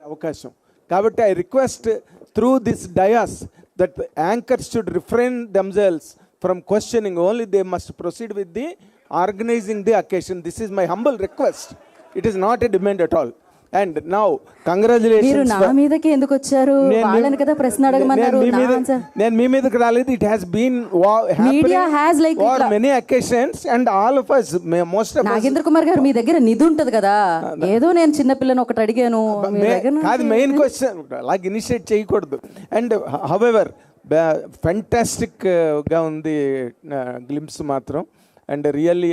అవకాశం కాబట్టి I request through this dais that anchors should refrain themselves from questioning, only they must proceed with the organising the occasion. This is my humble request. It is not a demand at all. And now congratulations. మీరు నా మీదకి ఎందుకు వచ్చారు? వాళ్ళని కదా ప్రశ్న అడగమన్నారు. నేను మీ మీదకి రాలేదు. It has been media has like for many occasions and all of us, most of us. Nagendra Kumar గారు, మీ దగ్గర నిధి ఉంటది కదా, ఏదో నేను చిన్న పిల్లని ఒకటి అడిగాను. కాదు మెయిన్ క్వశ్చన్, అలాగే ఇనిషియేట్ చేయకూడదు. అండ్ హౌఎవర్ ఫెంటాస్టిక్ గా ఉంది గ్లింప్స్ మాత్రం. And really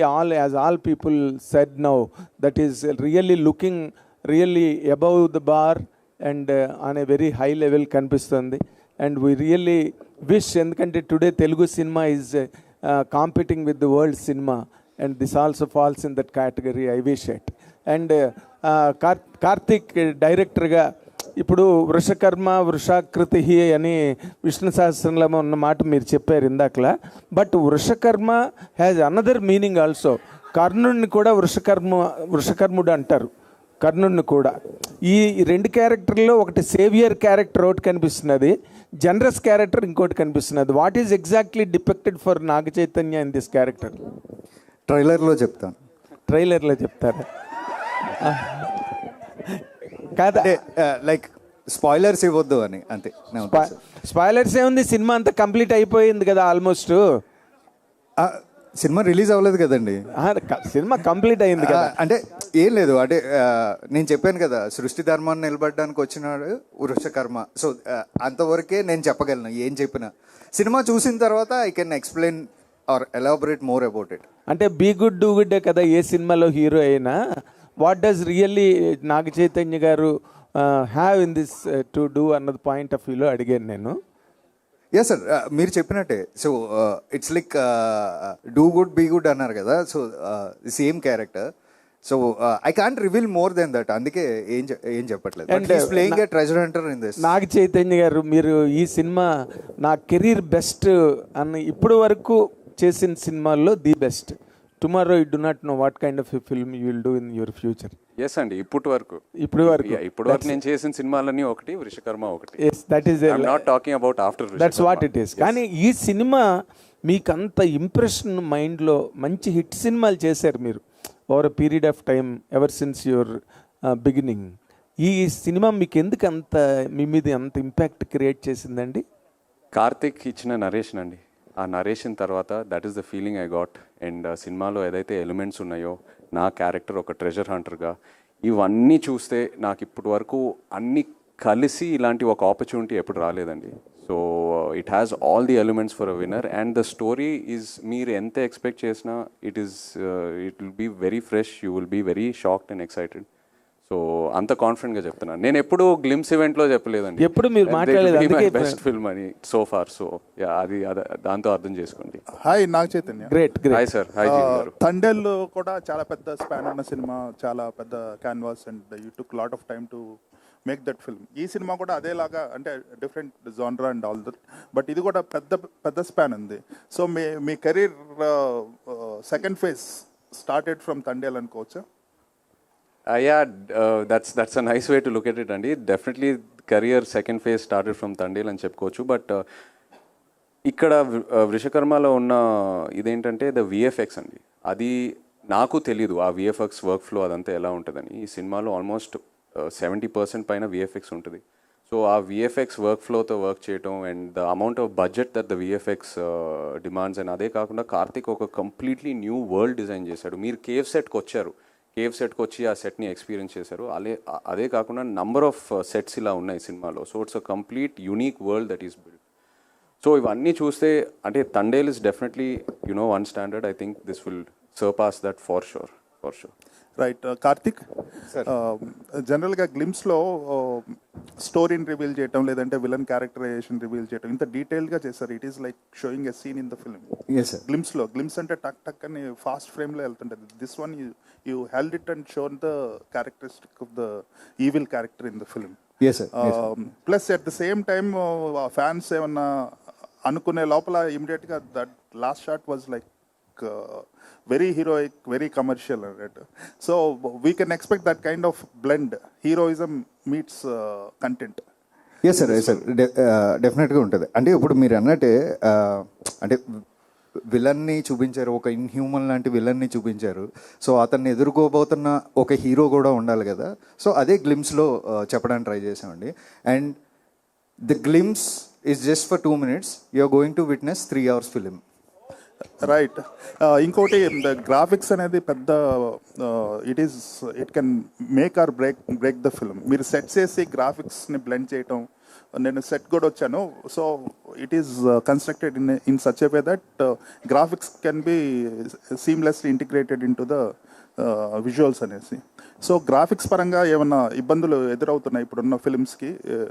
all people said now, that is really looking really above the bar and on a very high level కనిపిస్తుంది. And we really wish, ఎందుకంటే today Telugu cinema is competing with the world cinema and this also falls in that category. I wish it. And Karthik డైరెక్టర్గా ఇప్పుడు వృషకర్మ వృషాకృతి అని విష్ణు సహస్రంలో ఉన్న మాట మీరు చెప్పారు ఇందాకలా. But Vrishakarma has another meaning also. కర్ణుడిని కూడా వృషకర్ముడు అంటారు, కర్ణుడిని కూడా. ఈ రెండు క్యారెక్టర్లో ఒకటి సేవియర్ క్యారెక్టర్ ఒకటి కనిపిస్తున్నది, జనరస్ క్యారెక్టర్ ఇంకోటి కనిపిస్తున్నది. What is exactly depicted for Naga Chaitanya in this character? ట్రైలర్లో చెప్తాను. ట్రైలర్లో చెప్తారా? కాదా, లైక్ స్పాయిలర్స్ ఇవ్వద్దు అని అంతే. స్పాయిలర్స్ ఏముంది, సినిమా అంతా కంప్లీట్ అయిపోయింది కదా ఆల్మోస్ట్. సినిమా రిలీజ్ అవ్వలేదు కదండి. సినిమా కంప్లీట్ అయింది కదా. అంటే ఏం లేదు, అంటే నేను చెప్పాను కదా, సృష్టి ధర్మాన్ని నిలబడడానికి వచ్చినాడు వృషకర్మ. సో అంతవరకే నేను చెప్పగలను. ఏం చెప్పినా సినిమా చూసిన తర్వాత I can explain or elaborate more about it. అంటే బీ గుడ్ డూ గుడ్ కదా ఏ సినిమాలో హీరో అయినా. What does really Naga Chaitanya garu have in this to do అన్నది పాయింట్ ఆఫ్ వ్యూలో అడిగాను నేను. ఎస్ సార్, మీరు చెప్పినట్టే. So it's like do good be good అన్నారు కదా. So same character. So I can't reveal more than that. అందుకే ఏం చెప్పట్లేదు. Playing a treasure hunter in this. నాగ చైతన్య గారు, మీరు ఈ సినిమా నా కెరీర్ బెస్ట్ అని ఇప్పుడు వరకు చేసిన సినిమాల్లో the best. Tomorrow you do not know what kind of film you will do in your future. Yes అండి, ఇప్పుడు వరకు నేను చేసిన సినిమాలన్నీ ఒకటి, వృషకర్మ ఒకటి. That is not talking about after. That's what it is. కానీ ఈ సినిమా మీకు అంత ఇంప్రెషన్ మైండ్లో, మంచి హిట్ సినిమాలు చేశారు మీరు over a period of time ever since your beginning. ఈ సినిమా మీకు ఎందుకు అంత మీ మీద అంత ఇంపాక్ట్ క్రియేట్ చేసిందండి? కార్తిక్ ఇచ్చిన నరేషన్ అండి. ఆ నరేషన్ తర్వాత that is the feeling I got. And సినిమాలో ఏదైతే ఎలిమెంట్స్ ఉన్నాయో, నా క్యారెక్టర్ ఒక ట్రెజర్ హంటర్గా, ఇవన్నీ చూస్తే నాకు ఇప్పటి వరకు అన్నీ కలిసి ఇలాంటి ఒక ఆపర్చునిటీ ఎప్పుడు రాలేదండి. So it has all the elements for a winner. And the story is, మీరు ఎంత ఎక్స్పెక్ట్ చేసినా it will be very fresh. You will be very shocked and excited. So అంత కాన్ఫిడెంట్గా చెప్తున్నాను. నేను ఎప్పుడు గ్లిమ్స్ ఈవెంట్లో చెప్పలేదండి, ఎప్పుడు మీరు మాట్లాడలేదు బెస్ట్ ఫిల్మ్ అని సో ఫార్. సో అది దాంతో అర్థం చేసుకోండి. Hi Naga Chaitanya. Great. Hi sir. Hi గారు. తండేల్ కూడా చాలా పెద్ద స్పాన్ ఉన్న సినిమా, చాలా పెద్ద canvas, and you took lot of time to make that film. ఈ సినిమా కూడా అదేలాగా, అంటే డిఫరెంట్ జానరా అండ్ ఆల్ దట్, బట్ ఇది కూడా పెద్ద స్పాన్ ఉంది. సో మీ career second phase started from Thandel అనుకోవచ్చా? That's a nice way to look at it అండి. Definitely career second phase started from Thandel అని చెప్పుకోవచ్చు. బట్ ఇక్కడ వృషకర్మలో ఉన్న ఇదేంటంటే ద విఎఫ్ఎక్స్ అండి. అది నాకు తెలీదు, ఆ విఎఫ్ఎక్స్ వర్క్ ఫ్లో అదంతా ఎలా ఉంటుందని. ఈ సినిమాలో ఆల్మోస్ట్ 70% పైన విఎఫ్ఎక్స్ ఉంటుంది. సో ఆ విఎఫ్ఎక్స్ వర్క్ ఫ్లోతో వర్క్ చేయటం and the amount of budget that the VFX demands. And అదే కాకుండా కార్తిక్ ఒక కంప్లీట్లీ న్యూ వరల్డ్ డిజైన్ చేశాడు. మీరు కేవ్ సెట్కి వచ్చారు, కేవ్ సెట్కి వచ్చి ఆ సెట్ని ఎక్స్పీరియన్స్ చేశారు. అదే కాకుండా నంబర్ ఆఫ్ సెట్స్ ఇలా ఉన్నాయి సినిమాలో. So it's a complete unique world that is build. So ఇవన్నీ చూస్తే అంటే Thandel is definitely one standard. I think this will surpass that for sure. Right. Karthik, జనరల్గా గ్లిమ్స్లో స్టోరీని రివీల్ చేయటం, లేదంటే విలన్ క్యారెక్టరైజేషన్ రివీల్ చేయటం ఇంత డీటెయిల్గా చేస్తారు. It is like showing a scene in the film. Glimpse అంటే టక్ టక్ అని ఫాస్ట్ ఫ్రేమ్లో వెళ్తుంటుంది. This one you held it and shown the characteristic of the evil character in the film. Plus at the same time fans ఏమన్నా అనుకునే లోపల ఇమీడియట్గా that last shot was like very heroic, very commercial. Right? So we can expect that kind of blend. Heroism meets content. Yes sir డెఫినెట్గా ఉంటుంది. అంటే ఇప్పుడు మీరు అన్నట్టే అంటే విలన్ని చూపించారు, ఒక ఇన్హ్యూమన్ లాంటి విలన్ని చూపించారు. సో అతన్ని ఎదుర్కోబోతున్న ఒక హీరో కూడా ఉండాలి కదా. సో అదే గ్లిమ్స్లో చెప్పడానికి ట్రై చేసామండి. And the glimpse is just for 2 minutes. You're going to witness 3 hours film. Right. ఇంకోటి గ్రాఫిక్స్ అనేది పెద్ద it can make or break the film. మీరు సెట్ చేసి గ్రాఫిక్స్ని బ్లెండ్ చేయటం, నేను సెట్ కూడా వచ్చాను. So it is constructed in such a way that graphics can be seamlessly integrated into the visuals అనేసి. సో గ్రాఫిక్స్ పరంగా ఏమన్నా ఇబ్బందులు ఎదురవుతున్నాయి ఇప్పుడున్న ఫిల్మ్స్కి?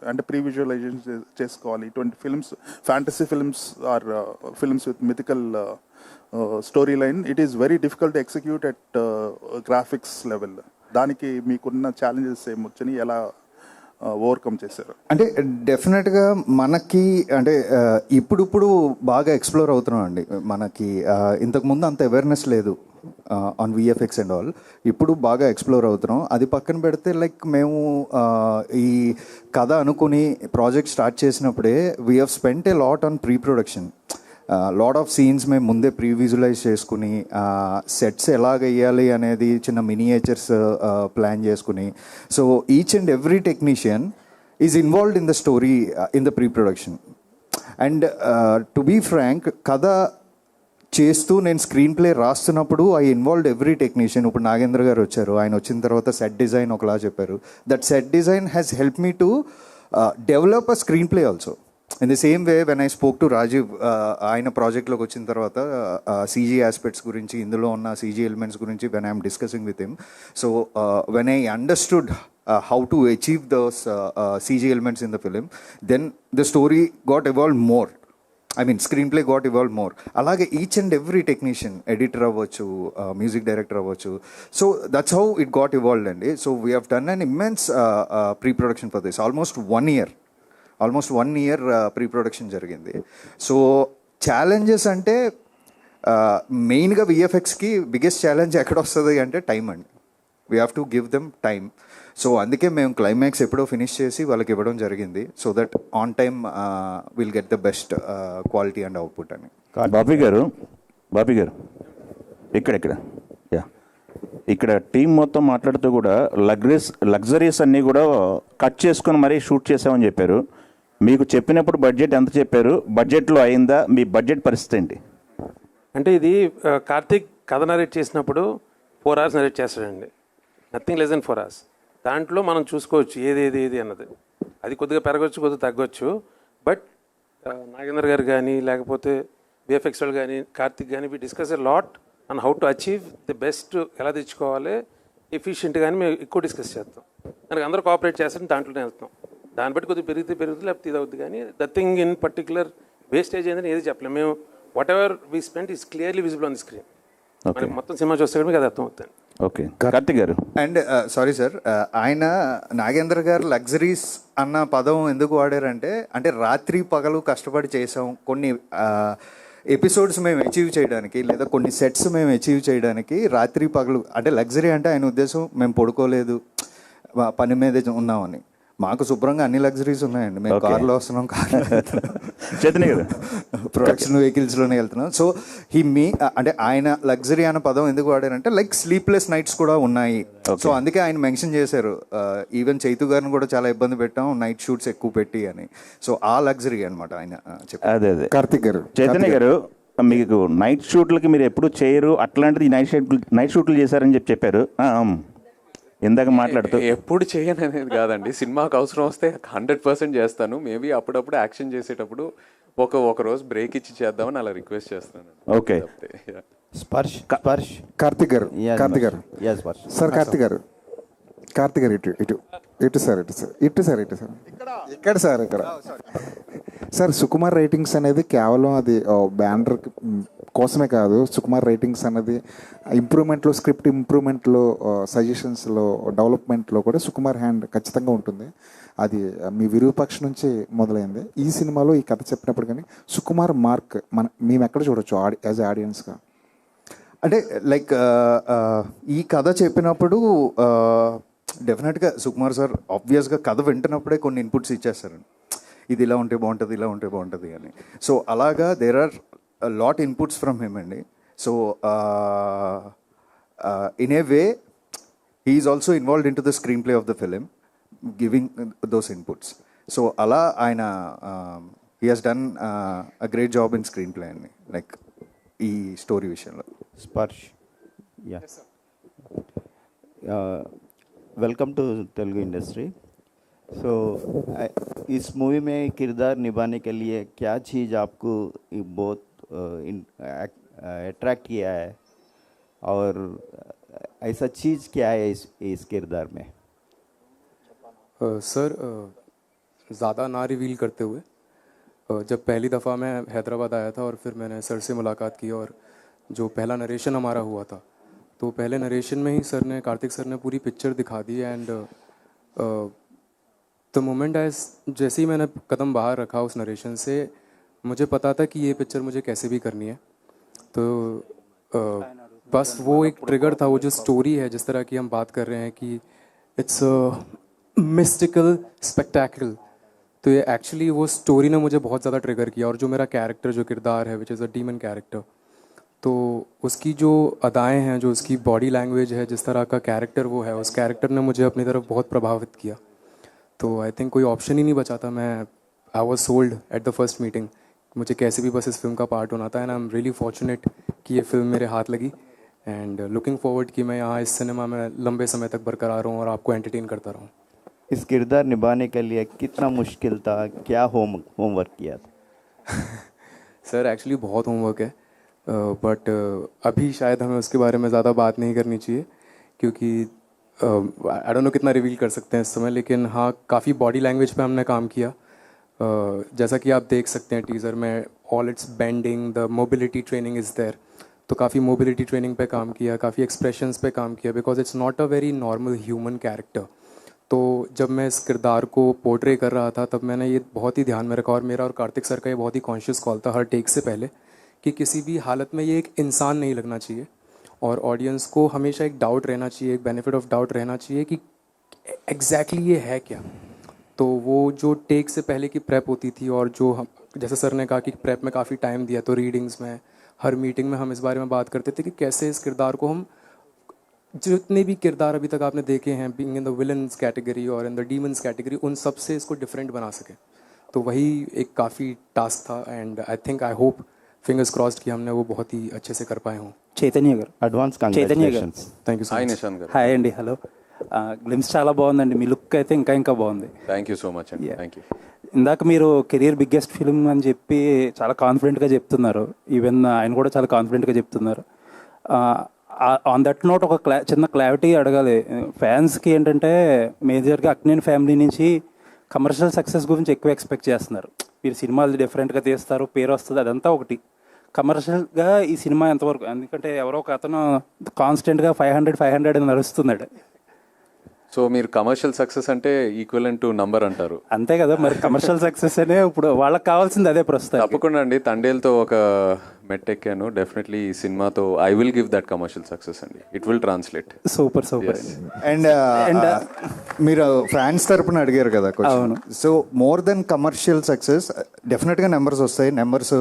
అంటే ప్రీ విజువలైజేషన్ చేసుకోవాలి ఇటువంటి films, fantasy films or films with mythical story line. It is very difficult to execute at graphics level. దానికి మీకున్న ఛాలెంజెస్ ఏమొచ్చని, ఎలా ఓవర్కమ్ చేశారు? అంటే డెఫినెట్గా మనకి అంటే ఇప్పుడు బాగా ఎక్స్ప్లోర్ అవుతున్నాం అండి. మనకి ఇంతకుముందు అంత అవేర్నెస్ లేదు ఆన్ విఎఫ్ఎక్స్ అండ్ ఆల్. ఇప్పుడు బాగా ఎక్స్ప్లోర్ అవుతున్నాం. అది పక్కన పెడితే లైక్ మేము ఈ కథ అనుకుని ప్రాజెక్ట్ స్టార్ట్ చేసినప్పుడే we have spent a lot on pre production. Lot of scenes మేము ముందే ప్రీ విజువలైజ్ చేసుకుని, సెట్స్ ఎలాగ వేయాలి అనేది చిన్న మినియేచర్స్ ప్లాన్ చేసుకుని. So each and every technician is involved in the story in the pre production. And to be frank, కథ చేస్తూ నేను స్క్రీన్ ప్లే రాస్తున్నప్పుడు ఐ ఇన్వాల్వ్డ్ ఎవ్రీ టెక్నీషియన్. ఇప్పుడు నాగేంద్ర గారు వచ్చారు, ఆయన వచ్చిన తర్వాత సెట్ డిజైన్ ఒకలా చెప్పారు. That set design has help me to develop a screen play also. In the same way when I spoke to Rajiv, ఆయన ప్రాజెక్ట్లోకి వచ్చిన తర్వాత సీజీ ఆస్పెక్ట్స్ గురించి, ఇందులో ఉన్న సీజీ ఎలిమెంట్స్ గురించి when I'm discussing with him. So when I understood how to achieve those CG elements in the film, then the story got evolved more. I mean, screenplay got evolved more. Alage each and every technician, editor avvachu, music director avvachu. So that's how it got evolved. And so we have done an immense pre-production for this. Almost 1 year pre-production jarigindi. So challenges ante main ga VFX ki biggest challenge ekkada ostadi ante time and we have to give them time. So అందుకే మేము climax ఎప్పుడో finish చేసి వాళ్ళకి ఇవ్వడం జరిగింది. So that on time will get the best quality and output అని. బాపి గారు ఇక్కడ టీం మొత్తం మాట్లాడుతూ కూడా లగ్జరీస్ అన్నీ కూడా కట్ చేసుకొని మరీ షూట్ చేసామని చెప్పారు. మీకు చెప్పినప్పుడు బడ్జెట్ ఎంత చెప్పారు? బడ్జెట్లో అయిందా? మీ బడ్జెట్ పరిస్థితి ఏంటి? అంటే ఇది కార్తీక్ కథ నరేట్ చేసినప్పుడు 4 hours నరేట్ చేస్తాడండి. Nothing less than 4 hours. దాంట్లో మనం చూసుకోవచ్చు ఏది అన్నది. అది కొద్దిగా పెరగవచ్చు, కొద్దిగా తగ్గొచ్చు. బట్ నాగేంద్ర గారు కానీ, లేకపోతే విఎఫ్ఎక్స్ వాళ్ళు కానీ, కార్తిక్ కానీ, we discuss a lot and how to achieve the best, ఎలా తెచ్చుకోవాలి ఎఫిషియెంట్ కానీ మేము ఎక్కువ డిస్కస్ చేస్తాం. దానికి అందరూ కోఆపరేట్ చేస్తాం, దాంట్లోనే వెళ్తాం. దాన్ని బట్టి కొద్దిగా పెరుగుతుంది, లేకపోతే ఇది అవుతుంది. కానీ the thing in particular wastage ఏంటని ఏది చెప్పలేము. మేము what ever we spend is clearly visible on the screen. మనకి మొత్తం సినిమా చూస్తే కూడా మీకు అది అర్థం అవుతుంది. ఓకే, కార్తిక్ గారు. అండ్ సారీ సార్, ఆయన నాగేంద్ర గారు లగ్జరీస్ అన్న పదం ఎందుకు వాడారంటే, అంటే రాత్రి పగలు కష్టపడి చేసాం కొన్ని ఎపిసోడ్స్ మేము అచీవ్ చేయడానికి, లేదా కొన్ని సెట్స్ మేము అచీవ్ చేయడానికి రాత్రి పగలు. అంటే లగ్జరీ అంటే ఆయన ఉద్దేశం మేము పడుకోలేదు, పని మీదే ఉన్నామని. మాకు శుభ్రంగా అన్ని లగ్జరీస్ ఉన్నాయండి. మేము కార్లో వస్తున్నాం, చైతన్య గారు ప్రొడక్షన్ వెహికల్స్లోనే వెళ్తున్నాం. సో అంటే ఆయన లగ్జరీ అనే పదం ఎందుకు వాడారంటే, లైక్ స్లీప్లెస్ నైట్స్ కూడా ఉన్నాయి. సో అందుకే ఆయన మెన్షన్ చేశారు. ఈవెన్ చైతు గారిని కూడా చాలా ఇబ్బంది పెట్టాం, నైట్ షూట్స్ ఎక్కువ పెట్టి అని. సో ఆ లగ్జరీ అనమాట ఆయన చెప్పారు. అదే కార్తిక్ గారు. చైతన్య గారు, మీకు నైట్ షూట్లకి మీరు ఎప్పుడు చేయరు, అట్లాంటిది నైట్ షూట్లు చేశారని చెప్పారు ఇందాక మాట్లాడుతూ. ఎప్పుడు చేయను అనేది కాదండి, సినిమాకి అవసరం వస్తే 100% చేస్తాను. మేబీ అప్పుడప్పుడు యాక్షన్ చేసేటప్పుడు ఒక రోజు బ్రేక్ ఇచ్చి చేద్దామని అలా రిక్వెస్ట్ చేస్తాను. ఓకే, స్పర్శ్ కార్తిక్ గారు సార్ కార్తిక్ గారు ఇటు సార్ సుకుమార్ రైటింగ్స్ అనేది కేవలం అది బ్యానర్ కోసమే కాదు. సుకుమార్ రైటింగ్స్ అనేది ఇంప్రూవ్మెంట్లో, స్క్రిప్ట్ ఇంప్రూవ్మెంట్లో, సజెషన్స్లో, డెవలప్మెంట్లో కూడా సుకుమార్ హ్యాండ్ ఖచ్చితంగా ఉంటుంది. అది మీ విరూపాక్ష నుంచి మొదలైంది. ఈ సినిమాలో ఈ కథ చెప్పినప్పుడు కానీ సుకుమార్ మార్క్ మేము ఎక్కడ చూడొచ్చు యాజ్ ఆడియన్స్గా? అంటే లైక్ ఈ కథ చెప్పినప్పుడు డెఫినెట్గా సుకుమార్ సార్ ఆబ్వియస్గా కథ వింటున్నప్పుడే కొన్ని ఇన్పుట్స్ ఇచ్చేస్తారండి, ఇది ఇలా ఉంటే బాగుంటుంది, ఇలా ఉంటే బాగుంటుంది అని. సో అలాగా there are lot inputs from him అండి. So in a way he is also involved into the screenplay of the film, giving those inputs. So ala aina he has done a great job in screenplay and like ee story vishayalo. Sparsh yeah welcome to Telugu industry. So इस movie में किरदार निभाने के लिए क्या चीज़ आपको बहुत attract किया है और ऐसा चीज़ क्या है इस किरदार में? सर ज़्यादा ना रिवील करते हुए, जब पहली दफ़ा मैं हैदराबाद आया था और फिर मैंने सर से मुलाकात की और जो पहला नरेशन हमारा हुआ था, तो पहले नरेशन में ही सर ने, कार्तिक सर ने पूरी पिक्चर दिखा दी. एंड द मोमेंट जैसे ही मैंने कदम बाहर रखा उस नरेशन से, मुझे पता था कि ये पिक्चर मुझे कैसे भी करनी है. तो बस वो एक ट्रिगर था, वो जो स्टोरी है जिस तरह की हम बात कर रहे हैं कि इट्स मिस्टिकल स्पेक्टेकल, तो ये एक्चुअली वो स्टोरी ने मुझे बहुत ज़्यादा ट्रिगर किया. और जो मेरा कैरेक्टर, जो किरदार है, which is a demon character, तो उसकी जो अदाएं हैं, जो उसकी बॉडी लैंग्वेज है, जिस तरह का कैरेक्टर वो है, उस कैरेक्टर ने मुझे अपनी तरफ बहुत प्रभावित किया. तो आई थिंक कोई ऑप्शन ही नहीं बचा था. मैं I was sold at the first meeting. मुझे कैसे भी बस इस फिल्म का पार्ट होना था. And I am really fortunate कि ये फिल्म मेरे हाथ लगी. एंड लुकिंग फॉरवर्ड कि मैं यहाँ इस सिनेमा में लंबे समय तक बरकरार रहूँ और आपको एंटरटेन करता रहूँ. इस किरदार निभाने के लिए कितना मुश्किल था, क्या होमवर्क किया था? सर एक्चुअली बहुत होमवर्क है, बट अभी शायद हमें उसके बारे में ज़्यादा बात नहीं करनी चाहिए, क्योंकि आई डोंट नो कितना रिवील कर सकते हैं इस समय. लेकिन हाँ, काफ़ी बॉडी लैंग्वेज पे हमने काम किया. जैसा कि आप देख सकते हैं टीज़र में, all it's bending, the mobility training is there. तो काफ़ी मोबिलिटी ट्रेनिंग पे काम किया, काफ़ी एक्सप्रेशंस पे काम किया, because it's not a very normal human character. तो जब मैं इस किरदार को पोर्ट्रे कर रहा था, तब मैंने ये बहुत ही ध्यान में रखा. और मेरा और कार्तिक सर का ये बहुत ही कॉन्शियस कॉल था हर टेक से पहले, कि किसी भी हालत में ये एक इंसान नहीं लगना चाहिए, और ऑडियंस को हमेशा एक डाउट रहना चाहिए, एक बेनिफिट ऑफ डाउट रहना चाहिए कि एग्जैक्टली ये है क्या. तो वो जो टेक से पहले की प्रेप होती थी, और जो हम, जैसे सर ने कहा कि प्रेप में काफ़ी टाइम दिया, तो रीडिंग्स में, हर मीटिंग में हम इस बारे में बात करते थे कि कैसे इस किरदार को हम, जितने भी किरदार अभी तक आपने देखे हैं, being in the villains category और इन द डीमन्स कैटेगरी, उन सब से इसको डिफरेंट बना सके. तो वही एक काफ़ी टास्क था. And I think, I hope, fingers crossed कि हमने वो बहुत ही अच्छे से कर पाए हों. చైతన్య గారు, అడ్వాన్స్ చైతన్య గారు, congratulations. Thank you so hi much. Nishant గారు. హాయ్ అండి. హలో. గ్లిమ్స్ చాలా బాగుందండి. మీ లుక్ అయితే ఇంకా ఇంకా బాగుంది. థ్యాంక్ యూ సో మచ్ అండి. Yeah. Thank you. ఇందాక మీరు కెరీర్ బిగ్గెస్ట్ ఫిల్మ్ అని చెప్పి చాలా కాన్ఫిడెంట్గా చెప్తున్నారు. ఈవెన్ ఆయన కూడా చాలా కాన్ఫిడెంట్గా చెప్తున్నారు. ఆన్ దట్ నోట్ ఒక చిన్న క్లారిటీ అడగాలి ఫ్యాన్స్కి. ఏంటంటే మేజర్గా అక్కినేని ఫ్యామిలీ నుంచి కమర్షియల్ సక్సెస్ గురించి ఎక్కువ ఎక్స్పెక్ట్ చేస్తున్నారు. మీరు సినిమాలు డిఫరెంట్గా తీస్తారు, పేరు వస్తుంది, అదంతా ఒకటి. కమర్షియల్గా ఈ సినిమా ఎంతవరకు, ఎందుకంటే ఎవరో ఒక అతను కాన్స్టెంట్గా 500 అని నడుస్తున్నాడు. సో మీరు కమర్షియల్ సక్సెస్ అంటే ఈక్వలెంట్ టు నంబర్ అంటారు. అంతే కదా మరి. కమర్షియల్ సక్సెస్ అనే ఇప్పుడు వాళ్ళకి కావాల్సింది అదే ప్రస్తుతం. తప్పకుండా అండి. తండేల్తో ఒక మెట్టెక్కాను. డెఫినెట్లీ ఈ సినిమాతో I will give that commercial success అండి. It will translate. Super super. And మీరు ఫ్యాన్స్ తరపున అడిగారు కదా question. So more than commercial success, డెఫినెట్గా నెంబర్స్ వస్తాయి. నెంబర్స్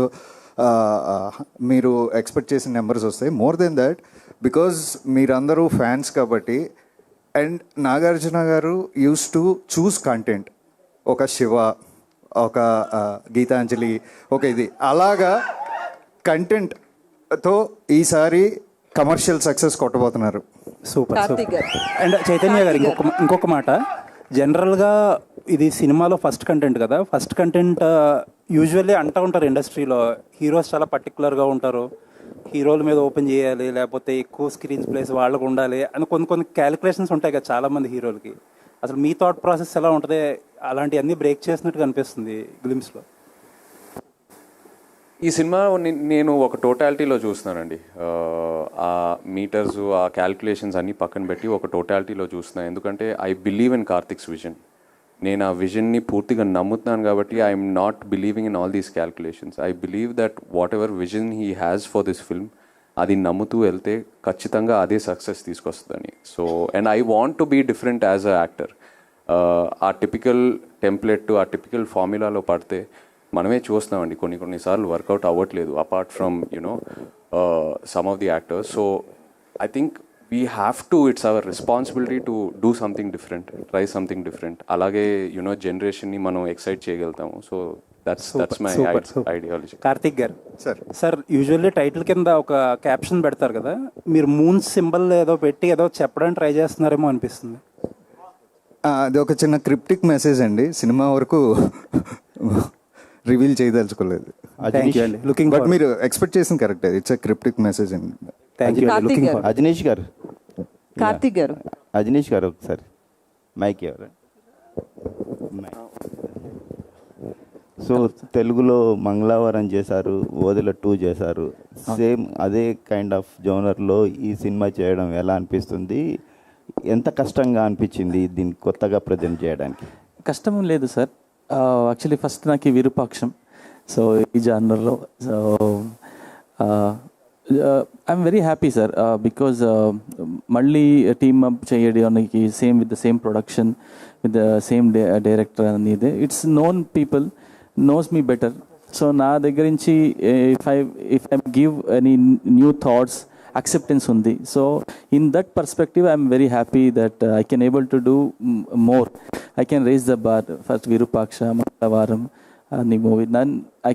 మీరు ఎక్స్పెక్ట్ చేసిన నెంబర్స్ వస్తాయి. మోర్ దెన్ దట్, బికాజ్ మీరందరూ ఫ్యాన్స్ కాబట్టి. And Nagarjuna garu use to choose content. ఒక శివ, ఒక గీతాంజలి, ఒక ఇది అలాగా కంటెంట్తో ఈసారి కమర్షియల్ సక్సెస్ కొట్టబోతున్నారు. Super super. And Chaitanya garu, ఇంకొక మాట. జనరల్గా ఇది సినిమాలో ఫస్ట్ కంటెంట్ కదా. ఫస్ట్ కంటెంట్ యూజువల్లీ అంటూ ఉంటారు ఇండస్ట్రీలో, హీరోస్ చాలా పర్టికులర్గా ఉంటారు, హీరోల మీద ఓపెన్ చేయాలి, లేకపోతే ఎక్కువ స్క్రీన్ ప్లేస్ వాళ్ళకు ఉండాలి అని కొన్ని క్యాలిక్యులేషన్స్ ఉంటాయి కదా చాలామంది హీరోలకి. అసలు మీ థాట్ ప్రాసెస్ ఎలా ఉంటుంది? అలాంటివన్నీ బ్రేక్ చేసినట్టుగా అనిపిస్తుంది గ్లిమ్స్లో. ఈ సినిమా నేను ఒక టోటాలిటీలో చూస్తున్నానండి. ఆ మీటర్స్, ఆ క్యాల్కులేషన్స్ అన్నీ పక్కన పెట్టి ఒక టోటాలిటీలో చూస్తున్నాను. ఎందుకంటే I believe in Karthik's vision. నేను ఆ విజన్ని పూర్తిగా నమ్ముతున్నాను కాబట్టి I'm not believing in all these calculations. I believe that whatever vision he has for this film, అది నమ్ముతూ వెళ్తే ఖచ్చితంగా అదే సక్సెస్ తీసుకొస్తుందని. So and I want to be different as a actor. ఆ టిపికల్ టెంప్లెట్, ఆ typical ఫార్ములాలో పడితే మనమే చూస్తున్నామండి కొన్నిసార్లు వర్కౌట్ అవ్వట్లేదు, apart from you know some of the actors. So I think we have to, it's our responsibility to do something different, try something different. అలాగే you know జనరేషన్ని మనం ఎక్సైట్ చేయగలుగుతాము. So that's my ideology. Karthik garu sir sir usually title కింద ఒక caption పెడతారు కదా, మీరు moon symbol ఏదో పెట్టి ఏదో చెప్పడానికి ట్రై చేస్తున్నారేమో అనిపిస్తుంది. అది ఒక చిన్న క్రిప్టిక్ మెసేజ్ అండి, సినిమా వరకు రివీల్ చేయదలుచుకోలేదు. బట్ మీరు ఎక్స్పెక్ట్ చేసిన కరెక్ట్, ఇట్స్ క్రిప్టిక్ మెసేజ్ అండి. అజనీష్ గారు, కార్తిక్ గారు, అజనీష్ గారు ఒకసారి మైక్ ఎవరు. సో తెలుగులో మంగళవారం చేశారు, ఓదెల 2 చేశారు. సేమ్ అదే కైండ్ ఆఫ్ జోనర్లో ఈ సినిమా చేయడం ఎలా అనిపిస్తుంది? ఎంత కష్టంగా అనిపించింది దీన్ని కొత్తగా ప్రజెంట్ చేయడానికి? కష్టం లేదు సార్. యాక్చువల్లీ ఫస్ట్ నాకు ఈ విరూపాక్షం, సో ఈ జానర్లో so I'm very happy sir, because మళ్ళీ టీమ్ అప్ చేయడానికి same with the same production with the same director అనేది it's known people knows me better. So నా దగ్గర నుంచి if I give any new thoughts, acceptance ఉంది. So in that perspective I'm very happy that I can able to do more. I can raise the bar. First Virupaksha, Mangalavaram, the movie. Then I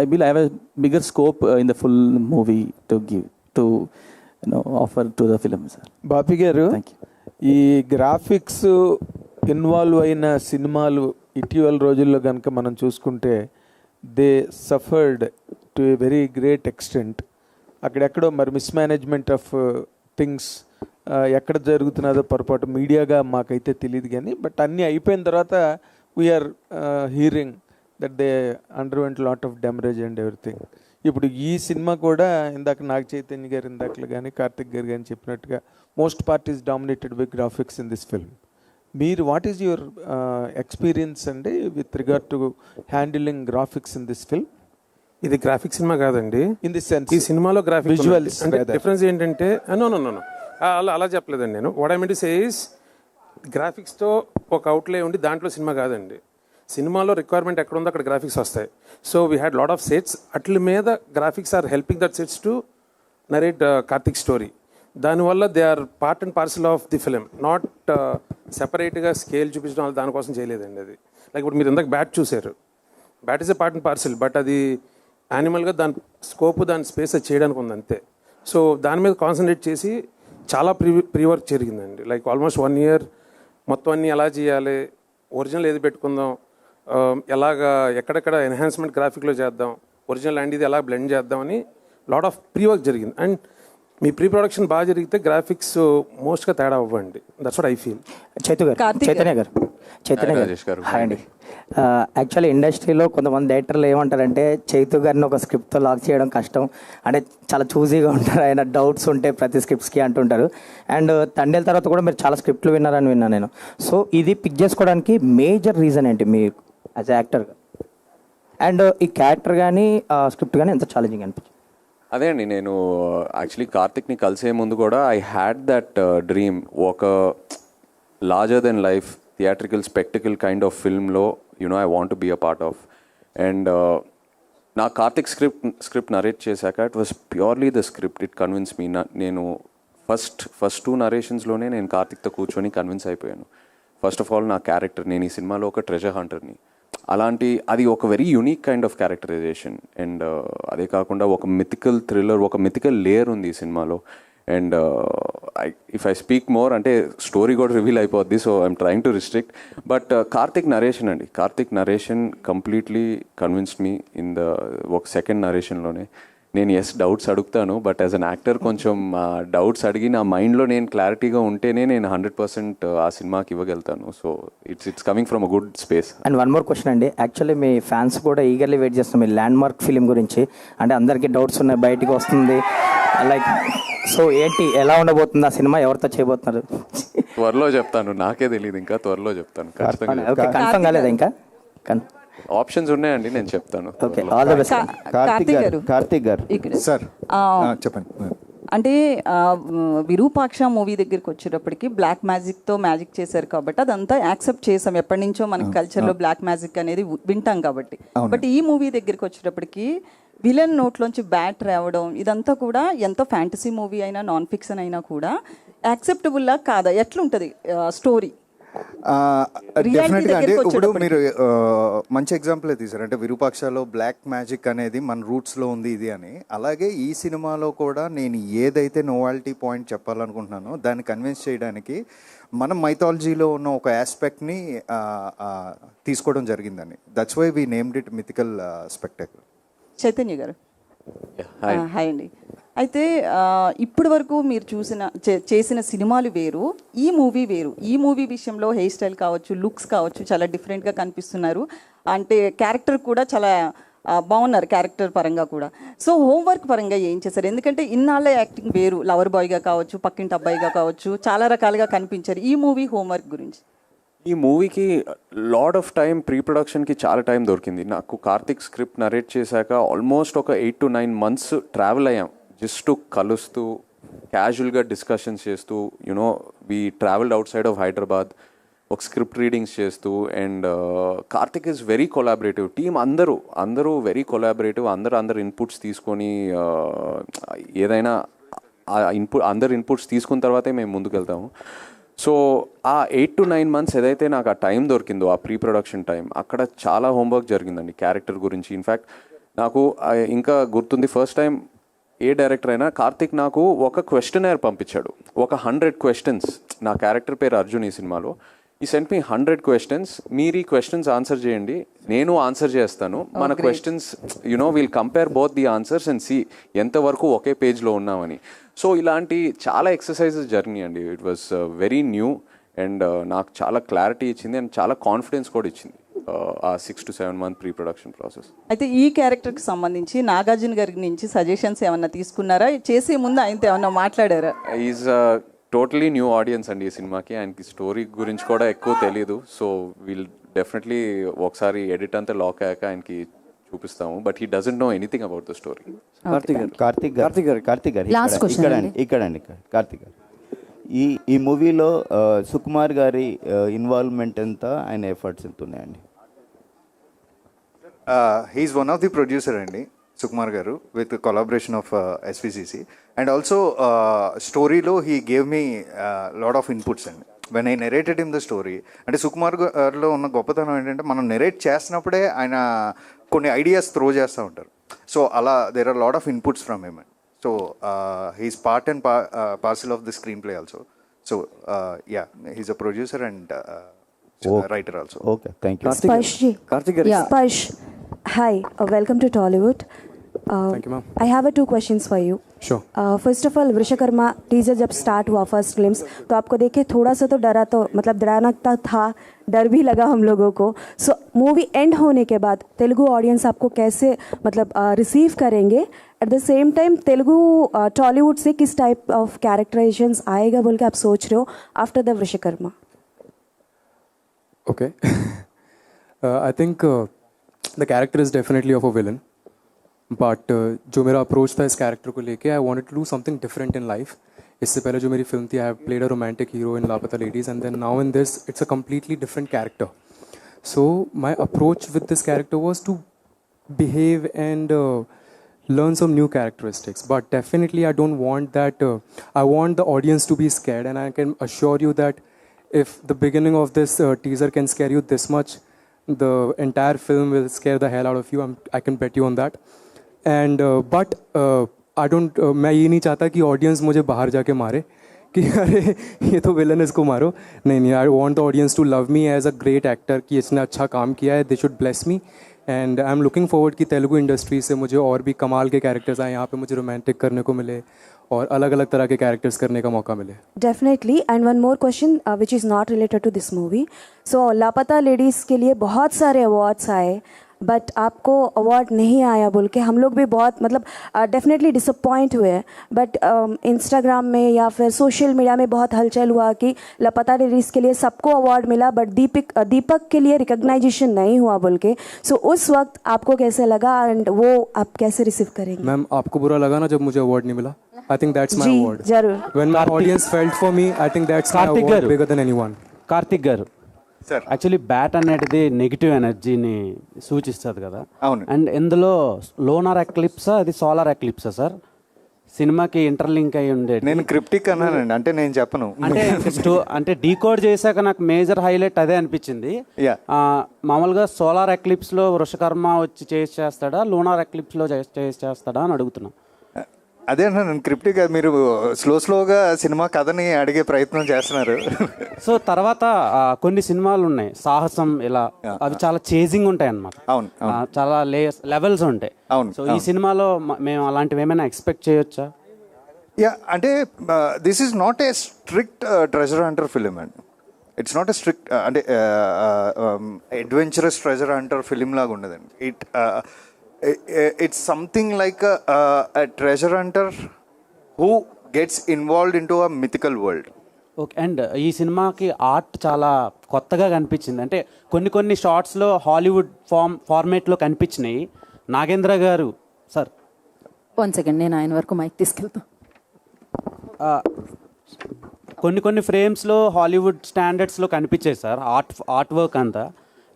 believe I have a bigger scope in the full movie to give, to offer to the film, sir. బాపి గారు, Thank you. ఈ graphics involve అయిన సినిమాలు ఇటీవల రోజుల్లో కనుక మనం చూసుకుంటే they suffered to a very great extent. అక్కడెక్కడో మరి మిస్మేనేజ్మెంట్ ఆఫ్ థింగ్స్ ఎక్కడ జరుగుతున్నదో పొరపాటు మీడియాగా మాకైతే తెలియదు కానీ, బట్ అన్నీ అయిపోయిన తర్వాత we're hearing that they underwent lot of damage and everything. ఇప్పుడు ఈ సినిమా కూడా ఇందాక నాగ చైతన్య గారు ఇందాకలు కానీ కార్తిక్ గారు కానీ చెప్పినట్టుగా most part is dominated by graphics in this film. మీరు వాట్ ఈస్ యువర్ ఎక్స్పీరియన్స్ అండి with regard to handling graphics in this film? ఇది గ్రాఫిక్ సినిమా కాదండి, ఇన్ ది సెన్స్ ఈ సినిమాలో గ్రాఫిక్ విజువల్స్ అంటే డిఫరెన్స్ ఏంటంటే అలా చెప్పలేదండి నేను. What I mean to say is గ్రాఫిక్స్తో ఒక అవుట్లే ఉండి దాంట్లో సినిమా కాదండి. సినిమాలో రిక్వైర్మెంట్ ఎక్కడ ఉందో అక్కడ గ్రాఫిక్స్ వస్తాయి. So we had lot of sets, అట్ల మీద graphics are helping that sets to narrate Karthik story. దానివల్ల they are part and parcel of the film, not సెపరేట్గా స్కేల్ చూపించడం దానికోసం చేయలేదండి. అది లైక్ ఇప్పుడు మీరు ఇందాక బ్యాట్ చూసారు, bat is a part and parcel, but అది యానిమల్గా దాని స్కోప్ దాని స్పేస్ అది చేయడానికి ఉంది అంతే. సో దాని మీద కాన్సన్ట్రేట్ చేసి చాలా ప్రీ వర్క్ జరిగిందండి. లైక్ ఆల్మోస్ట్ 1 year మొత్తం అన్నీ ఎలా చేయాలి, ఒరిజినల్ ఏది పెట్టుకుందాం, ఎలాగా ఎక్కడెక్కడ ఎన్హాన్స్మెంట్ గ్రాఫిక్లో చేద్దాం, ఒరిజినల్ అండ్ ఇది ఎలా బ్లెండ్ చేద్దామని లాట్ ఆఫ్ ప్రీ వర్క్ జరిగింది. అండ్ మీ ప్రీ ప్రొడక్షన్ బాగా జరిగితే గ్రాఫిక్స్ మోస్ట్గా తేడా అవ్వండి. That's what I feel. Chaitanya garu hi అండి. యాక్చువల్లీ ఇండస్ట్రీలో కొంతమంది డైరెక్టర్లు ఏమంటారంటే చైతు గారిని ఒక స్క్రిప్ట్తో లాక్ చేయడం కష్టం, అంటే చాలా చూజీగా ఉంటారు, ఆయన డౌట్స్ ఉంటాయి ప్రతి స్క్రిప్ట్స్కి అంటుంటారు. అండ్ తండేల తర్వాత కూడా మీరు చాలా స్క్రిప్ట్లు విన్నారని విన్నాను నేను. సో ఇది పిక్ చేసుకోవడానికి మేజర్ రీజన్ ఏంటి మీ యాజ్ యాక్టర్గా? అండ్ ఈ క్యారెక్టర్ కానీ స్క్రిప్ట్ కానీ ఎంత ఛాలెంజింగ్ అనిపించింది? అదే అండి, నేను యాక్చువల్లీ కార్తిక్ని కలిసే ముందు కూడా ఐ హ్యాడ్ దట్ డ్రీమ్, ఒక larger than life theatrical spectacle kind of ఫిల్మ్లో I want to be a part of. And నా కార్తిక్ స్క్రిప్ట్ నరేట్ చేశాక it was purely the script, it convince me. నేను ఫస్ట్ 2 నరేషన్స్లోనే నేను కార్తిక్తో కూర్చొని కన్విన్స్ అయిపోయాను. ఫస్ట్ ఆఫ్ ఆల్ నా క్యారెక్టర్, నేను ఈ సినిమాలో ఒక ట్రెజర్ హంటర్ని, అది ఒక very unique kind of characterisation. And అదే కాకుండా ఒక మిథికల్ థ్రిల్లర్, ఒక మిథికల్ లేయర్ ఉంది ఈ సినిమాలో. And if I speak more అంటే స్టోరీ కూడా రివీల్ అయిపోద్ది, so I'm trying to restrict. But Karthik narration అండి, Karthik narration completely convinced me in the ఒక సెకండ్ నరేషన్లోనే. నేను డౌట్స్ అడుగుతాను, బట్ యాజ్ అన్ యాక్టర్ కొంచెం డౌట్స్ అడిగి నా మైండ్లో నేను క్లారిటీగా ఉంటేనే నేను 100% ఆ సినిమాకి ఇవ్వగలుగుతాను. So it's coming from a good space. And 1 more question అండి, యాక్చువల్లీ మీ ఫ్యాన్స్ కూడా ఈగర్లీ వెయిట్ చేస్తున్నారు మీ ల్యాండ్ మార్క్ ఫిలిం గురించి. అంటే అందరికీ డౌట్స్ ఉన్నాయి, బయటికి వస్తుంది లైక్, సో ఏంటి ఎలా ఉండబోతుంది ఆ సినిమా, ఎవరితో చేయబోతున్నారు? త్వరలో చెప్తాను, నాకే తెలియదు, ఇంకా త్వరలో చెప్తాను. కన్ఫర్మ్ కాలేదా ఇంకా? ఆప్షన్స్ ఉన్నాయండి, నేను చెప్తాను. Okay, all the best. Karthik garu sir చెప్పండి. అంటే విరూపాక్ష మూవీ దగ్గరికి వచ్చేటప్పటికి బ్లాక్ మ్యాజిక్తో మ్యాజిక్ చేశారు కాబట్టి అదంతా యాక్సెప్ట్ చేసాం. ఎప్పటి నుంచో మన కల్చర్లో బ్లాక్ మ్యాజిక్ అనేది వింటాం కాబట్టి. బట్ ఈ మూవీ దగ్గరికి వచ్చేటప్పటికి విలన్ నోట్లోంచి బ్యాట్ రావడం ఇదంతా కూడా ఎంతో ఫ్యాంటసీ మూవీ అయినా నాన్ ఫిక్షన్ అయినా కూడా యాక్సెప్టబుల్లా కాదా, ఎట్లుంటుంది స్టోరీ? డెఫినెట్గా అంటే ఇప్పుడు మీరు మంచి ఎగ్జాంపుల్ తీసారు. అంటే విరూపాక్షలో బ్లాక్ మ్యాజిక్ అనేది మన రూట్స్లో ఉంది ఇది అని. అలాగే ఈ సినిమాలో కూడా నేను ఏదైతే నోవాలిటీ పాయింట్ చెప్పాలనుకుంటున్నానో దాన్ని కన్విన్స్ చేయడానికి మనం మైథాలజీలో ఉన్న ఒక ఆస్పెక్ట్ని తీసుకోవడం జరిగిందని. That's why we named it mythical spectacle. Chaitanya garu hi అండి. అయితే ఇప్పటి వరకు మీరు చేసిన సినిమాలు వేరు, ఈ మూవీ వేరు. ఈ మూవీ విషయంలో హెయిర్ స్టైల్ కావచ్చు, లుక్స్ కావచ్చు, చాలా డిఫరెంట్గా కనిపిస్తున్నారు. అంటే క్యారెక్టర్ కూడా చాలా బాగున్నారు, క్యారెక్టర్ పరంగా కూడా. సో హోంవర్క్ పరంగా ఏం చేశారు? ఎందుకంటే ఇన్నాళ్ళ యాక్టింగ్ వేరు, లవర్ బాయ్గా కావచ్చు, పక్కింటి అబ్బాయిగా కావచ్చు, చాలా రకాలుగా కనిపించారు. ఈ మూవీ హోంవర్క్ గురించి. ఈ మూవీకి లాడ్ ఆఫ్ టైం, ప్రీ ప్రొడక్షన్కి చాలా టైం దొరికింది నాకు. కార్తిక్ స్క్రిప్ట్ నరేట్ చేశాక ఆల్మోస్ట్ ఒక 8 to 9 months ట్రావెల్ అయ్యాం, జస్ట్ కలుస్తూ క్యాజువల్గా డిస్కషన్స్ చేస్తూ. You know we travelled out side of Hyderabad, ఒక స్క్రిప్ట్ రీడింగ్స్ చేస్తూ. And Karthik is very collaborative. Team అందరూ వెరీ కొలాబరేటివ్. అందరు ఇన్పుట్స్ తీసుకొని ఏదైనా అందరు ఇన్పుట్స్ తీసుకున్న తర్వాతే మేము ముందుకు వెళ్తాము. సో ఆ 8 to 9 months ఏదైతే నాకు ఆ టైం దొరికిందో, ఆ ప్రీ ప్రొడక్షన్ టైం, అక్కడ చాలా హోంవర్క్ జరిగిందండి క్యారెక్టర్ గురించి. ఇన్ఫ్యాక్ట్ నాకు ఇంకా గుర్తుంది, ఫస్ట్ టైం ఏ డైరెక్టర్ అయినా కార్తిక్ నాకు ఒక క్వశ్చనర్ పంపించాడు, ఒక 100 questions. నా క్యారెక్టర్ పేరు అర్జున్ ఈ సినిమాలో. ఈ సెంట్ మీ 100 questions. మీరు ఈ క్వశ్చన్స్ ఆన్సర్ చేయండి, నేను ఆన్సర్ చేస్తాను. మన questions will compare both the answers and see ఎంతవరకు ఒకే పేజ్లో ఉన్నామని. సో ఇలాంటి చాలా ఎక్సర్సైజెస్ జరిగినాయండి. It was very new and నాకు చాలా క్లారిటీ ఇచ్చింది అండ్ చాలా కాన్ఫిడెన్స్ కూడా ఇచ్చింది ఆ 6 to 7 month pre production process. అయితే ఈ క్యారెక్టర్కి సంబంధించి నాగార్జున గారి నుంచి సజెషన్స్ ఏమన్నా తీసుకున్నారా? చేసే ముందు ఆయనతో ఏమన్నా మాట్లాడారా? ఈజ్ టోటలీ న్యూ ఆడియన్స్ అండి ఈ సినిమాకి. ఆయనకి స్టోరీ గురించి కూడా ఎక్కువ తెలియదు. సో వీల్ డెఫినెట్లీ ఒకసారి ఎడిట్ అంతా లాక్ అయ్యాక ఆయనకి చూపిస్తాము. But he doesn't know anything about the story. Karthik గారు ఇక్కడండి కార్తిక్ గారు, ఈ మూవీలో సుకుమార్ గారి ఇన్వాల్వ్మెంట్ ఎంత, ఆయన ఎఫర్ట్స్ ఎంత ఉన్నాయండి? He is one of the producer అండి Sukumar garu, with collaboration of SVCC. And also స్టోరీలో he gave me lot of inputs అండి when I narrated in the story. అంటే సుకుమార్ గారిలో ఉన్న గొప్పతనం ఏంటంటే మనం నెరేట్ చేసినప్పుడే ఆయన కొన్ని ఐడియాస్ త్రో చేస్తూ ఉంటారు. సో అలా there are lot of inputs from him. So he's part and parcel of the screen play also. So yeah, he's a producer and writer also. Okay, thank you. Sparsh, hi, welcome to Tollywood. Thank you, ma'am. I have 2 questions for you. Sure. First of all, Vishwakarma teaser जब start हुआ first glimpse, तो आपको देख के थोड़ा सा तो डरा, तो मतलब डराना था, डर भी लगा हम लोगों को. सो मूवी एंड होने के बाद तेलुगु ऑडियंस आपको कैसे मतलब रिसीव करेंगे? At the same time Telugu Tollywood से किस टाइप ऑफ कैरेक्टराइजेशंस आएगा बोल के आप सोच रहे हो after the Vishwakarma? Okay. I think the character is definitely of a villain. But जो मेरा अप्रोच था इस कैरेक्टर को लेके, I wanted to do something different in life. इससे पहले जो मेरी फिल्म थी, I have played a romantic hero in लापता ladies, and then now in this, it's a completely different character. So my approach with this character was to behave and learn some new characteristics. But definitely I don't want that. I want the audience to be scared, and I can assure you that if the beginning of this teaser can scare you this much, the entire film will scare the hell out of you. I can bet you on that. And but I don't, मैं ये नहीं चाहता कि audience मुझे बाहर जाके मारे कि अरे ये तो विलन, इसको मारो. नहीं, I want the audience to love me as a great actor, कि इसने अच्छा काम किया है, they should bless me. And I am looking forward कि तेलुगु इंडस्ट्री से मुझे और भी कमाल के कैरेक्टर्स आए, यहाँ पे मुझे रोमांटिक करने को मिले और अलग अलग तरह के कैरेक्टर्स करने का मौका मिले. Definitely. And one more question which is not related to this movie. So Laapataa Ladies के लिए बहुत सारे अवार्ड्स आए, बट आपको अवार्ड नहीं आया बोल के हम लोग भी बहुत मतलब डेफिनेटली डिसअपॉइंट हुए हैं. बट इंस्टाग्राम में या फिर सोशल मीडिया में बहुत हलचल हुआ कि लापता लेडीज़ के लिए सबको अवार्ड मिला बट दीपक के लिए रिकग्नाइजेशन नहीं हुआ बोल के. सो उस वक्त आपको कैसे लगा एंड वो आप कैसे रिसीव करेंगे? मैम आपको बुरा लगा ना जब मुझे अवार्ड नहीं मिला? I think that's my award. जरूर. When my audience felt for me I think that's my award bigger than anyone. Karthik garu sir, actually bat అనేది నెగిటివ్ ఎనర్జీని సూచిస్తుంది కదా. అవును. అండ్ ఇందులో లోనార్ ఎక్లిప్సా అది సోలార్ ఎక్లిప్సా సార్? సినిమాకి ఇంటర్లింక్ అయి ఉండేది. నేను క్రిప్టిక్ అన్నానండి, అంటే నేను చెప్పను. అంటే డీకోడ్ చేశాక నాకు మేజర్ హైలైట్ అదే అనిపించింది. మామూలుగా సోలార్ ఎక్లిప్స్లో వృషకర్మ వచ్చి చేస్తాడా, లోనార్ ఎక్లిప్స్లో చేస్తాడా అని అడుగుతున్నా. అదే అన్నా, నేను క్రిప్టిక్, మీరు స్లోగా సినిమా కథని అడిగే ప్రయత్నం చేస్తున్నారు. సో తర్వాత కొన్ని సినిమాలు ఉన్నాయి సాహసం ఇలా, అవి చాలా చేజింగ్ ఉంటాయి అన్నమాట. అవును, చాలా లెవెల్స్ ఉంటాయి. అవును. సో ఈ సినిమాలో మేము అలాంటివి ఏమైనా ఎక్స్పెక్ట్ చేయొచ్చా? యా, అంటే this is not a strict treasure Hunter film అండి. ఇట్స్ నాట్ ఏ స్ట్రిక్ట్ అంటే అడ్వెంచరస్ ట్రెజర్ హంటర్ ఫిలిం లాగా ఉండదండి. It's something like a treasure hunter who gets involved into a mythical world. Okay. And ఈ సినిమాకి art చాలా కొత్తగా కనిపించింది. అంటే కొన్ని షార్ట్స్లో హాలీవుడ్ ఫార్మేట్లో కనిపించినాయి. నాగేంద్ర గారు సార్ 1 సెకండ్, నేను ఆయన వరకు మైక్ తీసుకెళ్తా. కొన్ని ఫ్రేమ్స్లో హాలీవుడ్ స్టాండర్డ్స్లో కనిపించాయి సార్ ఆర్ట్ వర్క్ అంతా.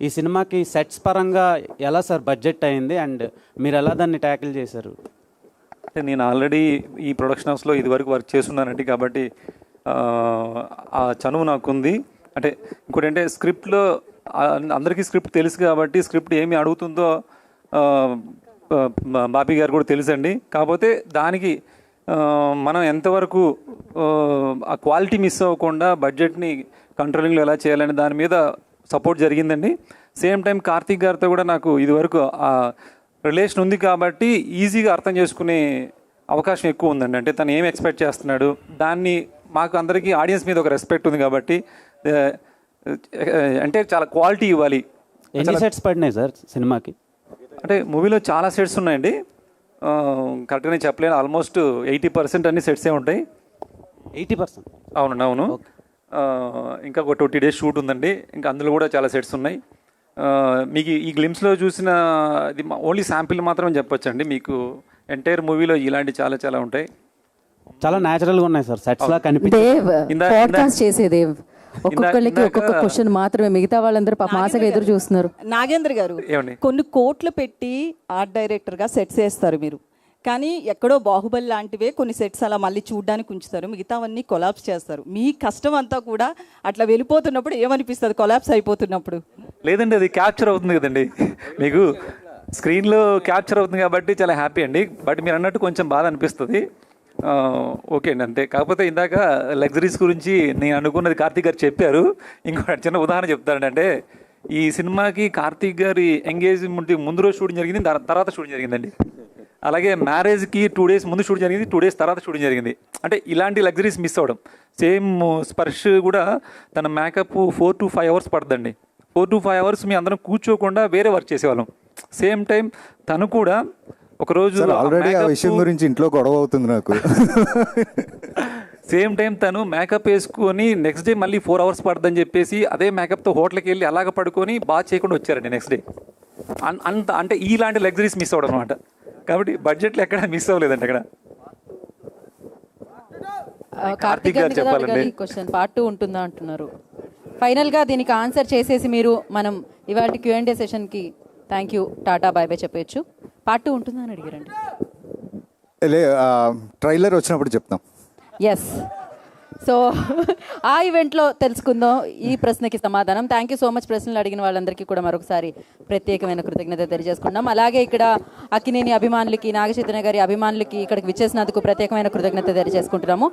ఈ సినిమాకి సెట్స్ పరంగా ఎలా సార్ బడ్జెట్ అయింది అండ్ మీరు ఎలా దాన్ని ట్యాకిల్ చేశారు? అంటే నేను ఆల్రెడీ ఈ ప్రొడక్షన్ హౌస్లో ఇదివరకు వర్క్ చేస్తున్నానండి, కాబట్టి ఆ చనువు నాకుంది. అంటే ఇంకోటి అంటే స్క్రిప్ట్లో అందరికీ స్క్రిప్ట్ తెలుసు కాబట్టి స్క్రిప్ట్ ఏమి అడుగుతుందో బాపీ గారు కూడా తెలుసండి. కాకపోతే దానికి మనం ఎంతవరకు ఆ క్వాలిటీ మిస్ అవ్వకుండా బడ్జెట్ని కంట్రోలింగ్లో ఎలా చేయాలని దాని మీద సపోర్ట్ జరిగిందండి. సేమ్ టైం కార్తీక్ గారితో కూడా నాకు ఇదివరకు ఆ రిలేషన్ ఉంది కాబట్టి ఈజీగా అర్థం చేసుకునే అవకాశం ఎక్కువ ఉందండి. అంటే తను ఏం ఎక్స్పెక్ట్ చేస్తున్నాడు, దాన్ని మాకు అందరికీ ఆడియన్స్ మీద ఒక రెస్పెక్ట్ ఉంది కాబట్టి అంటే చాలా క్వాలిటీ ఇవ్వాలి. ఎన్ని సెట్స్ పడినాయి సార్ సినిమాకి? అంటే మూవీలో చాలా సెట్స్ ఉన్నాయండి, కరెక్ట్గానే చెప్పలేను. ఆల్మోస్ట్ 80% అన్ని సెట్సే ఉంటాయి. 80%? అవునండి, అవును. ఇంకా ఒక 20 days షూట్ ఉందండి, ఇంకా అందులో కూడా చాలా సెట్స్ ఉన్నాయి. మీకు ఈ గ్లిమ్స్లో చూసిన ఇది ఓన్లీ శాంపిల్ మాత్రమే చెప్పొచ్చండి. మీకు ఎంటైర్ మూవీలో ఇలాంటి చాలా చాలా ఉంటాయి. చాలా న్యాచురల్గా ఉన్నాయి సార్ సెట్స్ లా పాడ్కాస్ట్ చేసేదేవ్. ఒక్కొక్కరికి ఒక్కొక్క క్వశ్చన్ మాత్రమే, మిగతా వాళ్ళందరూ ఆశగా ఎదురు చూస్తున్నారు. నాగేంద్ర గారు, కొన్ని కోట్లు పెట్టి ఆర్ట్ డైరెక్టర్గా సెట్స్ వేస్తారు మీరు, కానీ ఎక్కడో బాహుబలి లాంటివే కొన్ని సెట్స్ అలా మళ్ళీ చూడడానికి ఉంచుతారు, మిగతావన్నీ కొలాప్స్ చేస్తారు. మీ కష్టం అంతా కూడా అట్లా వెళ్ళిపోతున్నప్పుడు ఏమనిపిస్తుంది కొలాప్స్ అయిపోతున్నప్పుడు? లేదండి, అది క్యాప్చర్ అవుతుంది కదండి, మీకు స్క్రీన్లో క్యాప్చర్ అవుతుంది కాబట్టి చాలా హ్యాపీ అండి. బట్ మీరు అన్నట్టు కొంచెం బాధ అనిపిస్తుంది. ఓకే అండి, అంతే. కాకపోతే ఇందాక లగ్జరీస్ గురించి నేను అనుకున్నది కార్తీక్ గారు చెప్పారు. ఇంకో చిన్న ఉదాహరణ చెప్తానండి. అంటే ఈ సినిమాకి కార్తీక్ గారి ఎంగేజ్మెంట్ ముందు రోజు షూటింగ్ జరిగింది, తర్వాత షూటింగ్ జరిగిందండి. అలాగే మ్యారేజ్కి 2 days ముందు షూటింగ్ జరిగింది, 2 days తర్వాత షూటింగ్ జరిగింది. అంటే ఇలాంటి లగ్జరీస్ మిస్ అవ్వడం. సేమ్ స్పర్శ్ కూడా తన మేకప్ 4 to 5 hours పడుతుందండి. 4 to 5 hours మీ అందరం కూర్చోకుండా వేరే వర్క్ చేసేవాళ్ళం. సేమ్ టైం తను కూడా ఒకరోజు ఆల్రెడీ ఆ విషయం గురించి ఇంట్లో గొడవ అవుతుంది నాకు. సేమ్ టైం తను మేకప్ వేసుకొని నెక్స్ట్ డే మళ్ళీ 4 hours పడుతుందని చెప్పేసి అదే మేకప్తో హోటల్కి వెళ్ళి అలాగ పడుకొని బాగా చేయకుండా వచ్చారండి నెక్స్ట్ డే. అంత అంటే ఇలాంటి లగ్జరీస్ మిస్ అవ్వడం అనమాట. కాబట్టి బడ్జెట్లో ఎక్కడ మిస్ అవ్వలేదండి అక్కడ. కార్తీక్ గారు చెప్పాలండి. క్వశ్చన్ పార్ట్ 2 ఉంటుందా అంటున్నారు. ఫైనల్గా దీనికి ఆన్సర్ చేసేసి మీరు మనం ఇవాళ Q&A సెషన్కి థ్యాంక్ యూ, టాటా, బై బై చెప్పచ్చు. పార్ట్ 2 ఉంటుందా అని అడిగారండి. ట్రైలర్ వచ్చినప్పుడు చెప్తాం. ఎస్, సో ఆ ఈవెంట్లో తెలుసుకుందాం ఈ ప్రశ్నకి సమాధానం. Thank you so much. ప్రశ్నలు అడిగిన వాళ్ళందరికీ కూడా మరొకసారి ప్రత్యేకమైన కృతజ్ఞత తెలియజేసుకుందాం. అలాగే ఇక్కడ అక్కినేని అభిమానులకి, నాగచైతన్య గారి అభిమానులకి ఇక్కడికి విచ్చేసినందుకు ప్రత్యేకమైన కృతజ్ఞత తెలియజేసుకుంటున్నాము.